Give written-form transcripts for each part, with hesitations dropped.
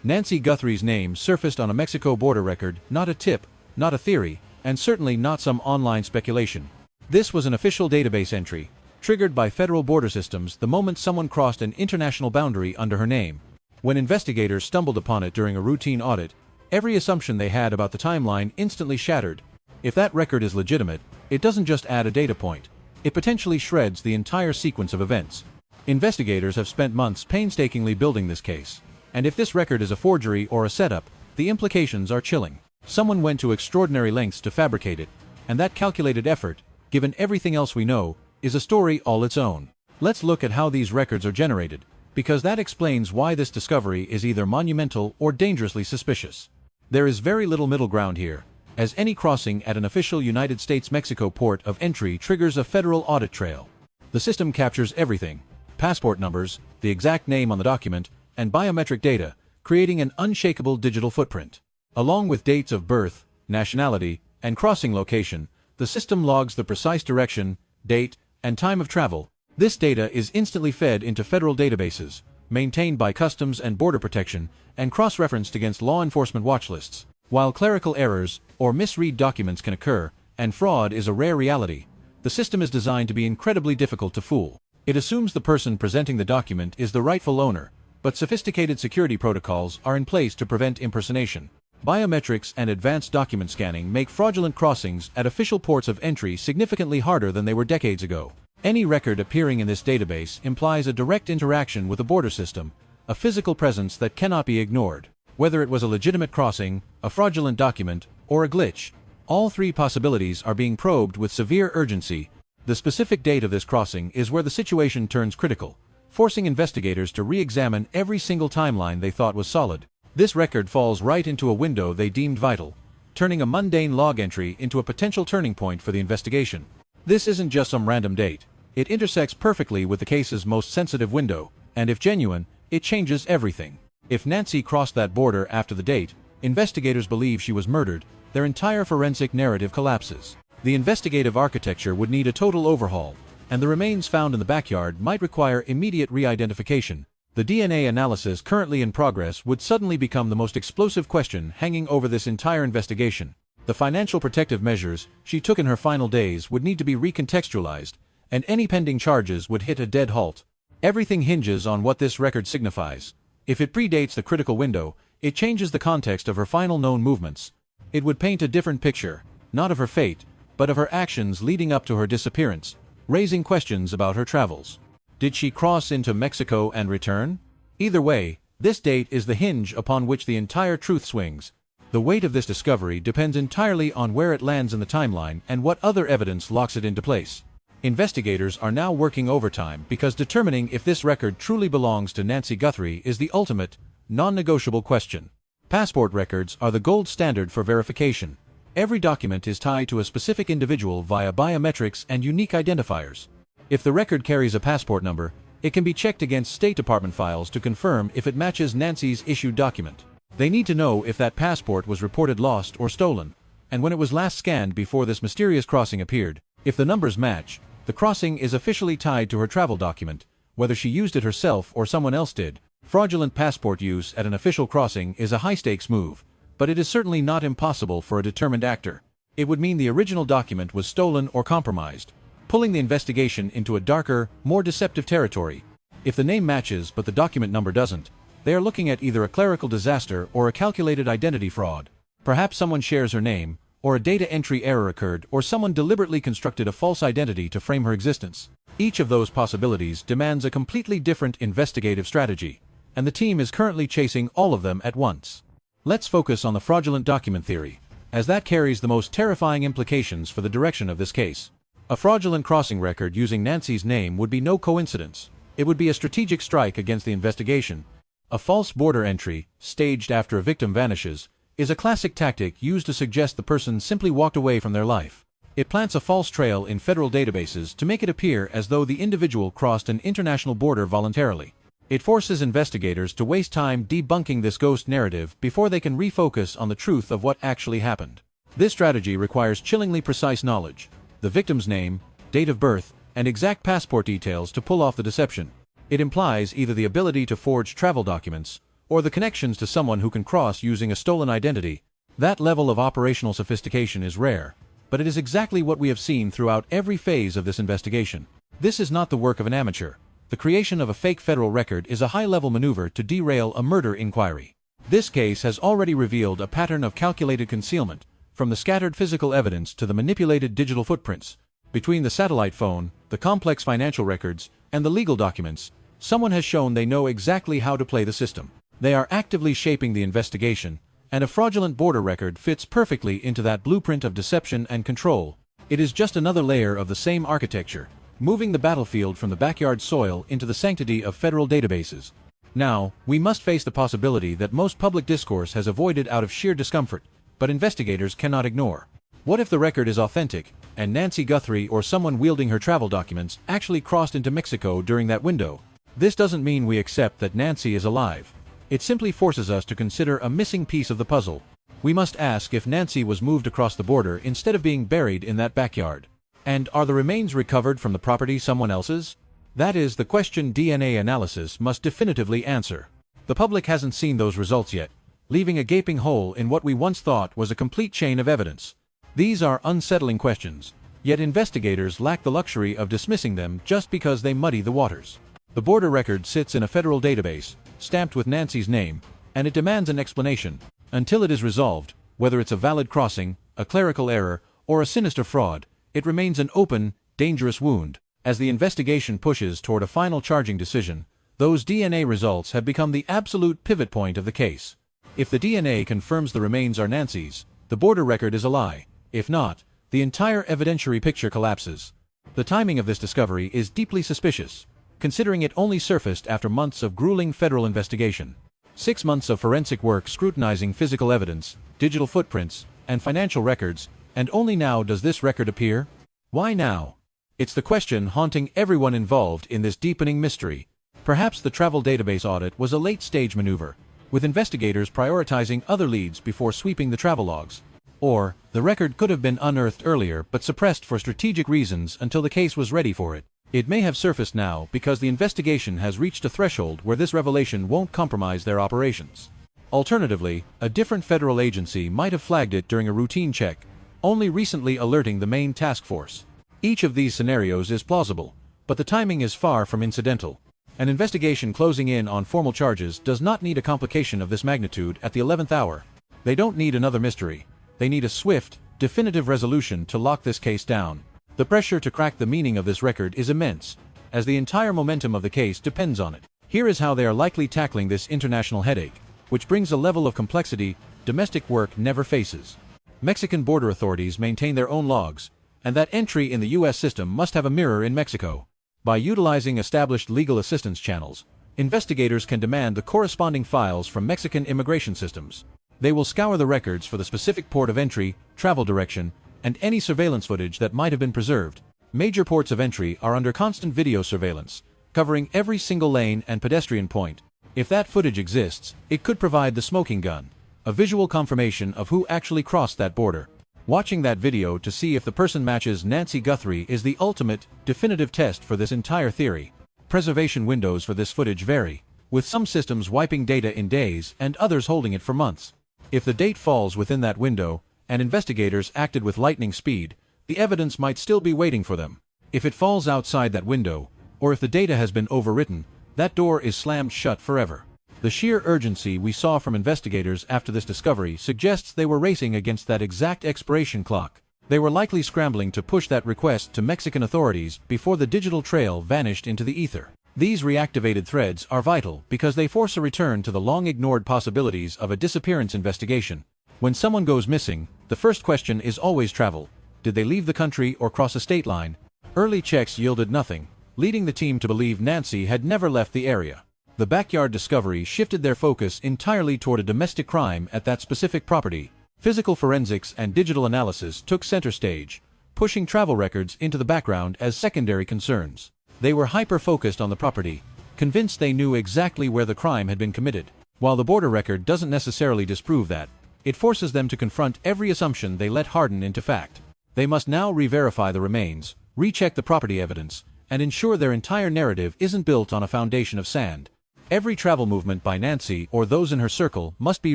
Nancy Guthrie's name surfaced on a Mexico border record, not a tip, not a theory, and certainly not some online speculation. This was an official database entry, triggered by federal border systems the moment someone crossed an international boundary under her name. When investigators stumbled upon it during a routine audit, every assumption they had about the timeline instantly shattered. If that record is legitimate, it doesn't just add a data point. It potentially shreds the entire sequence of events. Investigators have spent months painstakingly building this case. And if this record is a forgery or a setup, the implications are chilling. Someone went to extraordinary lengths to fabricate it, and that calculated effort, given everything else we know, is a story all its own. Let's look at how these records are generated, because that explains why this discovery is either monumental or dangerously suspicious. There is very little middle ground here, as any crossing at an official United States-Mexico port of entry triggers a federal audit trail. The system captures everything: passport numbers, the exact name on the document, and biometric data, creating an unshakable digital footprint. Along with dates of birth, nationality, and crossing location, the system logs the precise direction, date, and time of travel. This data is instantly fed into federal databases, maintained by Customs and Border Protection, and cross-referenced against law enforcement watch lists. While clerical errors or misread documents can occur, and fraud is a rare reality, the system is designed to be incredibly difficult to fool. It assumes the person presenting the document is the rightful owner, but sophisticated security protocols are in place to prevent impersonation. Biometrics and advanced document scanning make fraudulent crossings at official ports of entry significantly harder than they were decades ago. Any record appearing in this database implies a direct interaction with the border system, a physical presence that cannot be ignored. Whether it was a legitimate crossing, a fraudulent document, or a glitch, all three possibilities are being probed with severe urgency. The specific date of this crossing is where the situation turns critical, forcing investigators to re-examine every single timeline they thought was solid. This record falls right into a window they deemed vital, turning a mundane log entry into a potential turning point for the investigation. This isn't just some random date. It intersects perfectly with the case's most sensitive window, and if genuine, it changes everything. If Nancy crossed that border after the date, investigators believe she was murdered, their entire forensic narrative collapses. The investigative architecture would need a total overhaul, and the remains found in the backyard might require immediate re-identification. The DNA analysis currently in progress would suddenly become the most explosive question hanging over this entire investigation. The financial protective measures she took in her final days would need to be recontextualized, and any pending charges would hit a dead halt. Everything hinges on what this record signifies. If it predates the critical window, it changes the context of her final known movements. It would paint a different picture, not of her fate, but of her actions leading up to her disappearance, raising questions about her travels. Did she cross into Mexico and return? Either way, this date is the hinge upon which the entire truth swings. The weight of this discovery depends entirely on where it lands in the timeline and what other evidence locks it into place. Investigators are now working overtime because determining if this record truly belongs to Nancy Guthrie is the ultimate, non-negotiable question. Passport records are the gold standard for verification. Every document is tied to a specific individual via biometrics and unique identifiers. If the record carries a passport number, it can be checked against State Department files to confirm if it matches Nancy's issued document. They need to know if that passport was reported lost or stolen, and when it was last scanned before this mysterious crossing appeared. If the numbers match, the crossing is officially tied to her travel document, whether she used it herself or someone else did. Fraudulent passport use at an official crossing is a high-stakes move, but it is certainly not impossible for a determined actor. It would mean the original document was stolen or compromised, pulling the investigation into a darker, more deceptive territory. If the name matches but the document number doesn't, they are looking at either a clerical disaster or a calculated identity fraud. Perhaps someone shares her name, or a data entry error occurred, or someone deliberately constructed a false identity to frame her existence. Each of those possibilities demands a completely different investigative strategy, and the team is currently chasing all of them at once. Let's focus on the fraudulent document theory, as that carries the most terrifying implications for the direction of this case. A fraudulent crossing record using Nancy's name would be no coincidence. It would be a strategic strike against the investigation. A false border entry, staged after a victim vanishes, is a classic tactic used to suggest the person simply walked away from their life. It plants a false trail in federal databases to make it appear as though the individual crossed an international border voluntarily. It forces investigators to waste time debunking this ghost narrative before they can refocus on the truth of what actually happened. This strategy requires chillingly precise knowledge, the victim's name, date of birth, and exact passport details to pull off the deception. It implies either the ability to forge travel documents, or the connections to someone who can cross using a stolen identity. That level of operational sophistication is rare, but it is exactly what we have seen throughout every phase of this investigation. This is not the work of an amateur. The creation of a fake federal record is a high-level maneuver to derail a murder inquiry. This case has already revealed a pattern of calculated concealment, from the scattered physical evidence to the manipulated digital footprints. Between the satellite phone, the complex financial records, and the legal documents, someone has shown they know exactly how to play the system. They are actively shaping the investigation, and a fraudulent border record fits perfectly into that blueprint of deception and control. It is just another layer of the same architecture, moving the battlefield from the backyard soil into the sanctity of federal databases. Now, we must face the possibility that most public discourse has avoided out of sheer discomfort, but investigators cannot ignore. What if the record is authentic, and Nancy Guthrie or someone wielding her travel documents actually crossed into Mexico during that window? This doesn't mean we accept that Nancy is alive. It simply forces us to consider a missing piece of the puzzle. We must ask if Nancy was moved across the border instead of being buried in that backyard. And are the remains recovered from the property someone else's? That is the question DNA analysis must definitively answer. The public hasn't seen those results yet, leaving a gaping hole in what we once thought was a complete chain of evidence. These are unsettling questions, yet investigators lack the luxury of dismissing them just because they muddy the waters. The border record sits in a federal database, stamped with Nancy's name, and it demands an explanation. Until it is resolved, whether it's a valid crossing, a clerical error, or a sinister fraud, it remains an open, dangerous wound. As the investigation pushes toward a final charging decision, those DNA results have become the absolute pivot point of the case. If the DNA confirms the remains are Nancy's, the border record is a lie. If not, the entire evidentiary picture collapses. The timing of this discovery is deeply suspicious, considering it only surfaced after months of grueling federal investigation. 6 months of forensic work scrutinizing physical evidence, digital footprints, and financial records, and only now does this record appear? Why now? It's the question haunting everyone involved in this deepening mystery. Perhaps the travel database audit was a late-stage maneuver, with investigators prioritizing other leads before sweeping the travel logs. Or, the record could have been unearthed earlier but suppressed for strategic reasons until the case was ready for it. It may have surfaced now because the investigation has reached a threshold where this revelation won't compromise their operations. Alternatively, a different federal agency might have flagged it during a routine check, only recently alerting the main task force. Each of these scenarios is plausible, but the timing is far from incidental. An investigation closing in on formal charges does not need a complication of this magnitude at the 11th hour. They don't need another mystery. They need a swift, definitive resolution to lock this case down. The pressure to crack the meaning of this record is immense, as the entire momentum of the case depends on it. Here is how they are likely tackling this international headache, which brings a level of complexity domestic work never faces. Mexican border authorities maintain their own logs, and that entry in the U.S. system must have a mirror in Mexico. By utilizing established legal assistance channels, investigators can demand the corresponding files from Mexican immigration systems. They will scour the records for the specific port of entry, travel direction, and any surveillance footage that might have been preserved. Major ports of entry are under constant video surveillance, covering every single lane and pedestrian point. If that footage exists, it could provide the smoking gun, a visual confirmation of who actually crossed that border. Watching that video to see if the person matches Nancy Guthrie is the ultimate, definitive test for this entire theory. Preservation windows for this footage vary, with some systems wiping data in days and others holding it for months. If the date falls within that window, and investigators acted with lightning speed, the evidence might still be waiting for them. If it falls outside that window, or if the data has been overwritten, that door is slammed shut forever. The sheer urgency we saw from investigators after this discovery suggests they were racing against that exact expiration clock. They were likely scrambling to push that request to Mexican authorities before the digital trail vanished into the ether. These reactivated threads are vital because they force a return to the long-ignored possibilities of a disappearance investigation. When someone goes missing, the first question is always travel. Did they leave the country or cross a state line? Early checks yielded nothing, leading the team to believe Nancy had never left the area. The backyard discovery shifted their focus entirely toward a domestic crime at that specific property. Physical forensics and digital analysis took center stage, pushing travel records into the background as secondary concerns. They were hyper-focused on the property, convinced they knew exactly where the crime had been committed. While the border record doesn't necessarily disprove that, it forces them to confront every assumption they let harden into fact. They must now re-verify the remains, recheck the property evidence, and ensure their entire narrative isn't built on a foundation of sand. Every travel movement by Nancy or those in her circle must be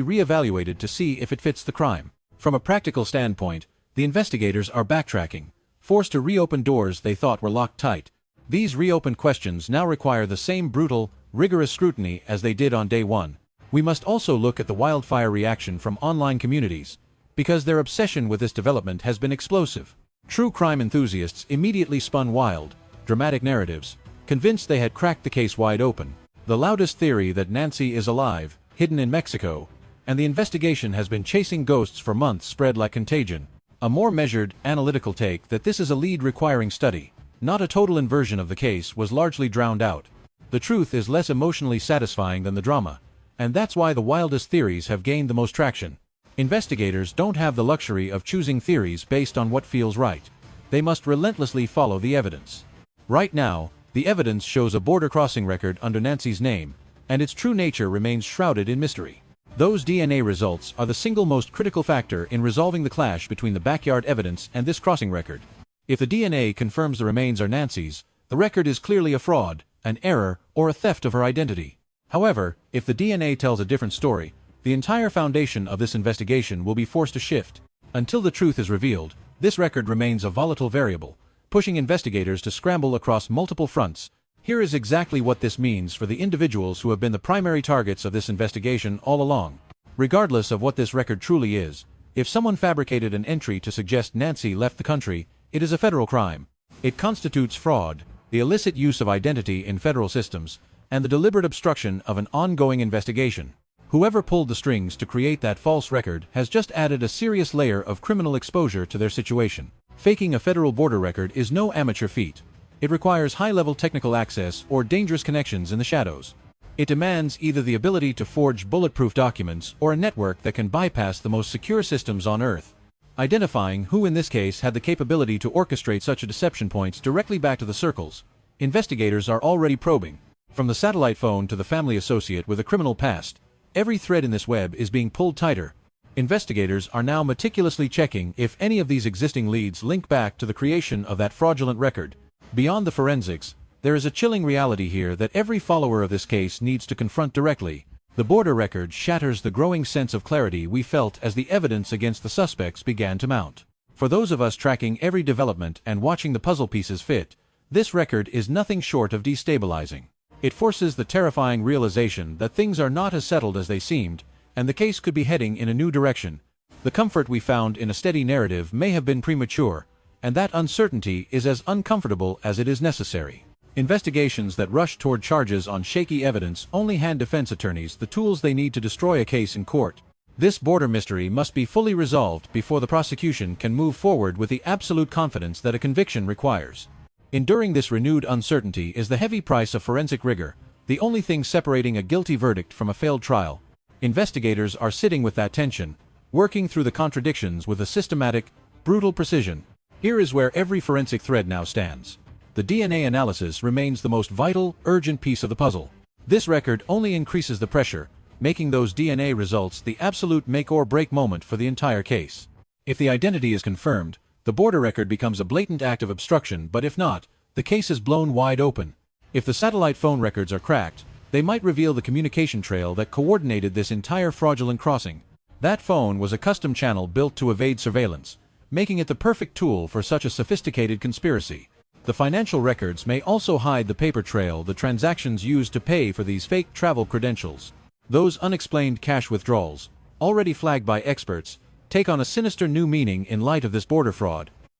re-evaluated to see if it fits the crime. From a practical standpoint, the investigators are backtracking, forced to reopen doors they thought were locked tight. These reopened questions now require the same brutal, rigorous scrutiny as they did on day one. We must also look at the wildfire reaction from online communities, because their obsession with this development has been explosive. True crime enthusiasts immediately spun wild, dramatic narratives, convinced they had cracked the case wide open. The loudest theory that Nancy is alive, hidden in Mexico, and the investigation has been chasing ghosts for months spread like contagion. A more measured, analytical take that this is a lead requiring study, not a total inversion of the case, was largely drowned out. The truth is less emotionally satisfying than the drama, and that's why the wildest theories have gained the most traction. Investigators don't have the luxury of choosing theories based on what feels right. They must relentlessly follow the evidence. Right now, the evidence shows a border crossing record under Nancy's name, and its true nature remains shrouded in mystery. Those DNA results are the single most critical factor in resolving the clash between the backyard evidence and this crossing record. If the DNA confirms the remains are Nancy's, the record is clearly a fraud, an error, or a theft of her identity. However, if the DNA tells a different story, the entire foundation of this investigation will be forced to shift. Until the truth is revealed, this record remains a volatile variable, pushing investigators to scramble across multiple fronts. Here is exactly what this means for the individuals who have been the primary targets of this investigation all along. Regardless of what this record truly is, if someone fabricated an entry to suggest Nancy left the country, it is a federal crime. It constitutes fraud, the illicit use of identity in federal systems, and the deliberate obstruction of an ongoing investigation. Whoever pulled the strings to create that false record has just added a serious layer of criminal exposure to their situation. Faking a federal border record is no amateur feat. It requires high-level technical access or dangerous connections in the shadows. It demands either the ability to forge bulletproof documents or a network that can bypass the most secure systems on Earth. Identifying who in this case had the capability to orchestrate such a deception points directly back to the circles. Investigators are already probing. From the satellite phone to the family associate with a criminal past, every thread in this web is being pulled tighter. Investigators are now meticulously checking if any of these existing leads link back to the creation of that fraudulent record. Beyond the forensics, there is a chilling reality here that every follower of this case needs to confront directly. The border record shatters the growing sense of clarity we felt as the evidence against the suspects began to mount. For those of us tracking every development and watching the puzzle pieces fit, this record is nothing short of destabilizing. It forces the terrifying realization that things are not as settled as they seemed, and the case could be heading in a new direction. The comfort we found in a steady narrative may have been premature, and that uncertainty is as uncomfortable as it is necessary. Investigations that rush toward charges on shaky evidence only hand defense attorneys the tools they need to destroy a case in court. This border mystery must be fully resolved before the prosecution can move forward with the absolute confidence that a conviction requires. Enduring this renewed uncertainty is the heavy price of forensic rigor, the only thing separating a guilty verdict from a failed trial. Investigators are sitting with that tension, working through the contradictions with a systematic, brutal precision. Here is where every forensic thread now stands. The DNA analysis remains the most vital, urgent piece of the puzzle. This record only increases the pressure, making those DNA results the absolute make-or-break moment for the entire case. If the identity is confirmed, the border record becomes a blatant act of obstruction, but if not, the case is blown wide open. If the satellite phone records are cracked, they might reveal the communication trail that coordinated this entire fraudulent crossing. That phone was a custom channel built to evade surveillance, making it the perfect tool for such a sophisticated conspiracy. The financial records may also hide the paper trail, the transactions used to pay for these fake travel credentials. Those unexplained cash withdrawals, already flagged by experts, take on a sinister new meaning in light of this border fraud.